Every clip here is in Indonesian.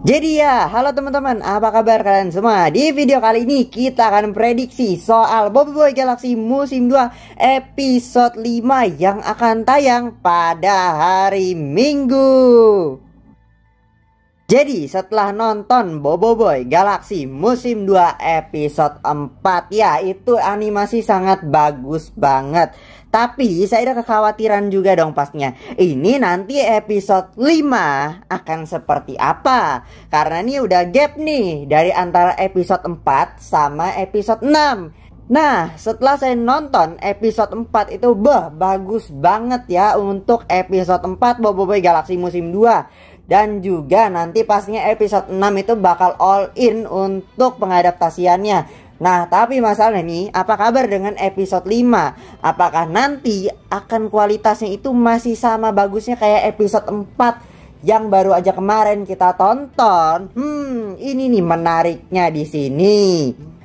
Jadi ya, halo teman-teman, apa kabar kalian semua? Di video kali ini kita akan prediksi soal Boboiboy Galaxy musim 2 episode 5 yang akan tayang pada hari Minggu. Jadi setelah nonton Boboiboy Galaxy musim 2 episode 4 ya, itu animasi sangat bagus banget. Tapi saya ada kekhawatiran juga dong pastinya. Ini nanti episode 5 akan seperti apa? Karena ini udah gap nih dari antara episode 4 sama episode 6. Nah, setelah saya nonton episode 4 itu bagus banget ya untuk episode 4 Boboiboy Galaxy musim 2. Dan juga nanti pastinya episode 6 itu bakal all in untuk pengadaptasiannya. Nah, tapi masalahnya nih, apa kabar dengan episode 5? Apakah nanti akan kualitasnya itu masih sama bagusnya kayak episode 4 yang baru aja kemarin kita tonton? Ini nih menariknya di sini.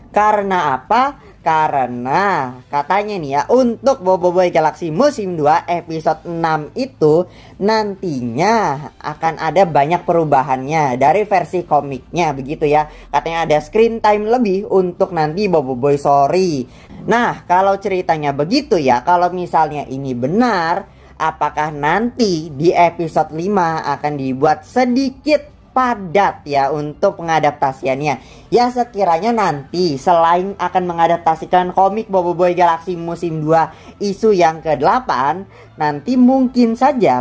Karena apa? Karena katanya nih ya, untuk Boboiboy Galaxy musim 2 episode 6 itu nantinya akan ada banyak perubahannya dari versi komiknya begitu ya. Katanya ada screen time lebih untuk nanti Boboiboy Sori. Nah, kalau ceritanya begitu ya, kalau misalnya ini benar, apakah nanti di episode 5 akan dibuat sedikit padat ya untuk pengadaptasiannya. Ya sekiranya nanti selain akan mengadaptasikan komik Boboiboy Galaxy musim 2 isu yang ke-8, nanti mungkin saja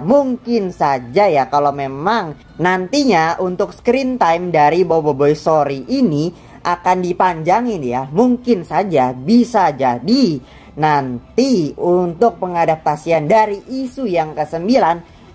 ya kalau memang nantinya untuk screen time dari Boboiboy Sori ini akan dipanjangin ya. Mungkin saja bisa jadi nanti untuk pengadaptasian dari isu yang ke-9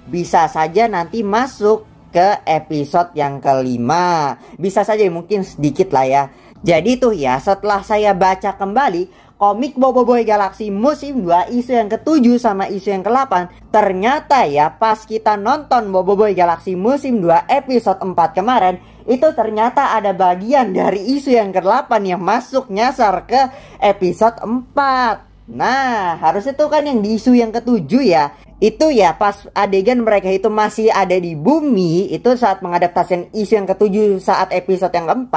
bisa saja nanti masuk ke episode yang kelima. Bisa saja mungkin sedikit lah ya. Jadi tuh ya, setelah saya baca kembali komik Boboiboy Galaxy musim 2 isu yang ke-7 sama isu yang ke-8, ternyata ya pas kita nonton Boboiboy Galaxy musim 2 episode 4 kemarin, itu ternyata ada bagian dari isu yang ke-8 yang masuk nyasar ke episode 4. Nah, harusnya tuh kan yang di isu yang ke-7 ya. Itu ya pas adegan mereka itu masih ada di bumi, itu saat mengadaptasikan isu yang ke-7 saat episode yang ke-4,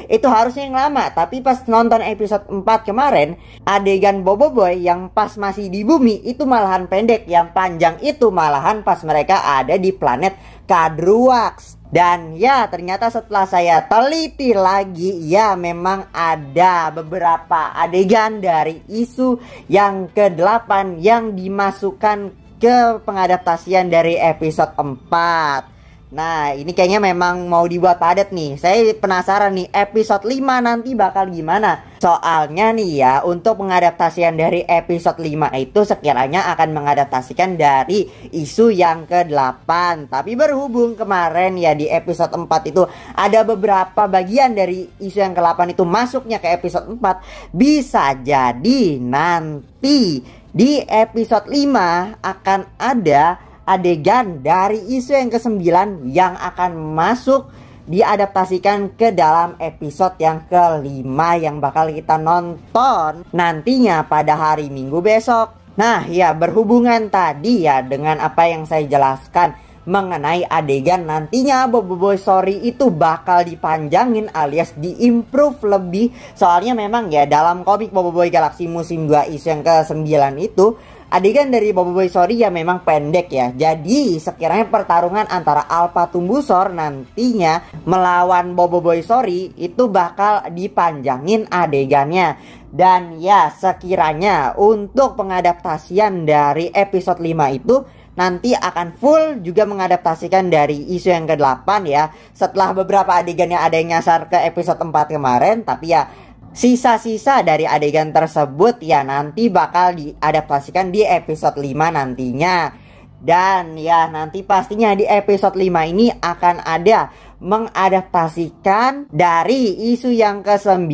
itu harusnya yang lama. Tapi pas nonton episode 4 kemarin, adegan Boboiboy yang pas masih di bumi itu malahan pendek. Yang panjang itu malahan pas mereka ada di planet Kadruax. Dan ya ternyata setelah saya teliti lagi, ya memang ada beberapa adegan dari isu yang ke-8 yang dimasukkan ke pengadaptasian dari episode 4. Nah ini kayaknya memang mau dibuat padat nih. Saya penasaran nih episode 5 nanti bakal gimana. Soalnya nih ya, untuk pengadaptasian dari episode 5 itu sekiranya akan mengadaptasikan dari isu yang ke-8. Tapi berhubung kemarin ya di episode 4 itu ada beberapa bagian dari isu yang ke-8 itu masuknya ke episode 4, bisa jadi nanti di episode 5 akan ada adegan dari isu yang ke-9 yang akan masuk diadaptasikan ke dalam episode yang ke-5 yang bakal kita nonton nantinya pada hari Minggu besok. Nah ya, berhubungan tadi ya dengan apa yang saya jelaskan mengenai adegan nantinya Boboiboy Sori itu bakal dipanjangin alias diimprove lebih. Soalnya memang ya dalam komik Boboiboy Galaxy musim 2 isu yang ke-9 itu adegan dari Boboiboy Sori ya memang pendek ya. Jadi sekiranya pertarungan antara Alpha Tumbusor nantinya melawan Boboiboy Sori itu bakal dipanjangin adegannya. Dan ya sekiranya untuk pengadaptasian dari episode 5 itu nanti akan full juga mengadaptasikan dari isu yang ke-8 ya. Setelah beberapa adegan yang ada yang nyasar ke episode 4 kemarin, tapi ya sisa-sisa dari adegan tersebut ya nanti bakal diadaptasikan di episode 5 nantinya. Dan ya nanti pastinya di episode 5 ini akan ada mengadaptasikan dari isu yang ke-9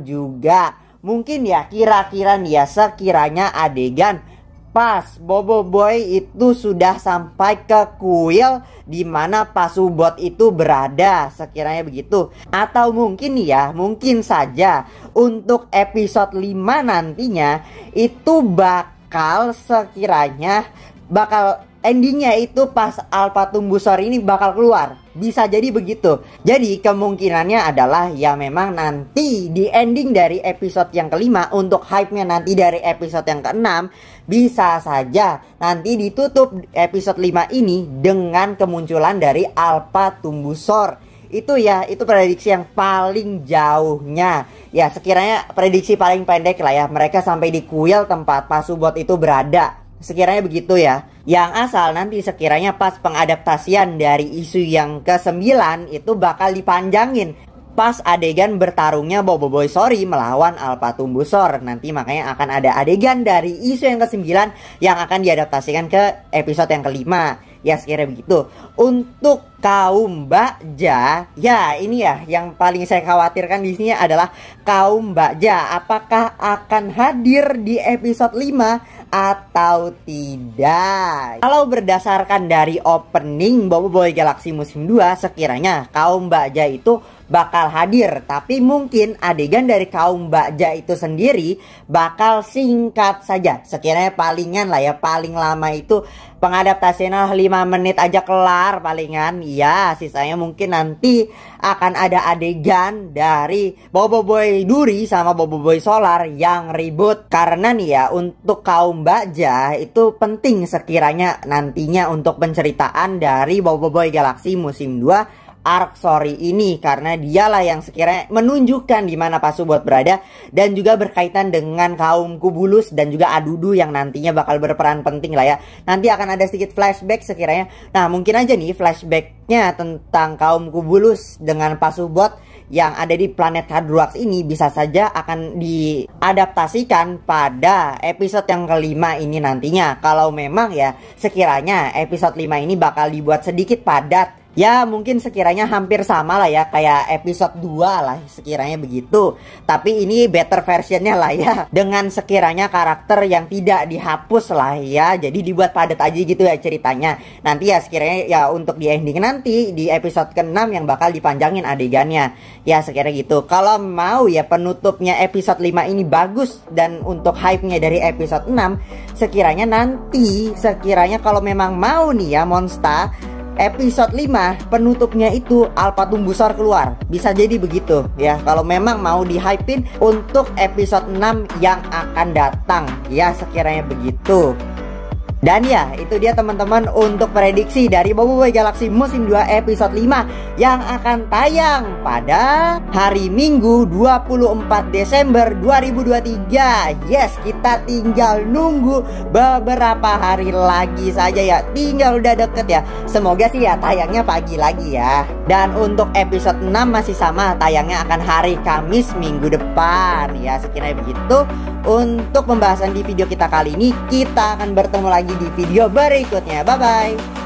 juga. Mungkin ya kira-kira nih ya, sekiranya adegan pas Boboiboy itu sudah sampai ke kuil di mana Pasubot itu berada, sekiranya begitu. Atau mungkin ya, mungkin saja untuk episode 5 nantinya itu bakal sekiranya bakal endingnya itu pas Alpha Tumbusor ini bakal keluar. Bisa jadi begitu. Jadi kemungkinannya adalah ya memang nanti di ending dari episode yang kelima, untuk hype-nya nanti dari episode yang keenam, bisa saja nanti ditutup episode 5 ini dengan kemunculan dari Alpha Tumbusor. Itu ya, itu prediksi yang paling jauhnya. Ya sekiranya prediksi paling pendek lah ya, mereka sampai di kuil tempat Pasubot itu berada. Sekiranya begitu ya. Yang asal nanti sekiranya pas pengadaptasian dari isu yang ke-9 itu bakal dipanjangin pas adegan bertarungnya Boboiboy Sori melawan Alpha Tumbusor. Nanti makanya akan ada adegan dari isu yang ke-9 yang akan diadaptasikan ke episode yang kelima. Ya sekiranya begitu. Untuk kaum Bakja, ya ini ya yang paling saya khawatirkan di sini adalah kaum Bakja. Apakah akan hadir di episode 5 atau tidak? Kalau berdasarkan dari opening Boboiboy Galaxy musim 2, sekiranya kaum Bakja itu bakal hadir. Tapi mungkin adegan dari kaum Bakja itu sendiri bakal singkat saja. Sekiranya palingan lah ya, paling lama itu pengadaptasinya 5 menit aja kelar palingan. Ya sisanya mungkin nanti akan ada adegan dari Boboiboy Duri sama Boboiboy Solar yang ribut. Karena nih ya, untuk kaum Bakja itu penting sekiranya nantinya untuk penceritaan dari Boboiboy Galaxy musim 2 Arc Sori ini, karena dialah yang sekiranya menunjukkan di mana Pasubot berada, dan juga berkaitan dengan kaum Kubulus dan juga Adudu yang nantinya bakal berperan penting lah ya. Nanti akan ada sedikit flashback sekiranya. Nah mungkin aja nih flashbacknya tentang kaum Kubulus dengan Pasubot yang ada di planet Hadroax ini bisa saja akan diadaptasikan pada episode yang kelima ini nantinya. Kalau memang ya sekiranya episode 5 ini bakal dibuat sedikit padat. Ya mungkin sekiranya hampir sama lah ya kayak episode 2 lah sekiranya begitu. Tapi ini better versionnya lah ya, dengan sekiranya karakter yang tidak dihapus lah ya. Jadi dibuat padat aja gitu ya ceritanya. Nanti ya sekiranya ya untuk di ending nanti di episode ke-6 yang bakal dipanjangin adegannya. Ya sekiranya gitu. Kalau mau ya penutupnya episode 5 ini bagus dan untuk hype-nya dari episode 6, sekiranya nanti kalau memang mau nih ya Monsta, episode 5 penutupnya itu Alpha Tumbusor keluar. Bisa jadi begitu ya, kalau memang mau di-hypein untuk episode 6 yang akan datang. Ya sekiranya begitu. Dan ya itu dia teman-teman untuk prediksi dari Boboiboy Galaxy musim 2 episode 5 yang akan tayang pada hari Minggu 24 Desember 2023. Yes, kita tinggal nunggu beberapa hari lagi saja ya. Tinggal udah deket ya. Semoga sih ya tayangnya pagi lagi ya. Dan untuk episode 6 masih sama, tayangnya akan hari Kamis minggu depan. Ya sekiranya begitu. Untuk pembahasan di video kita kali ini, kita akan bertemu lagi di video berikutnya. Bye bye.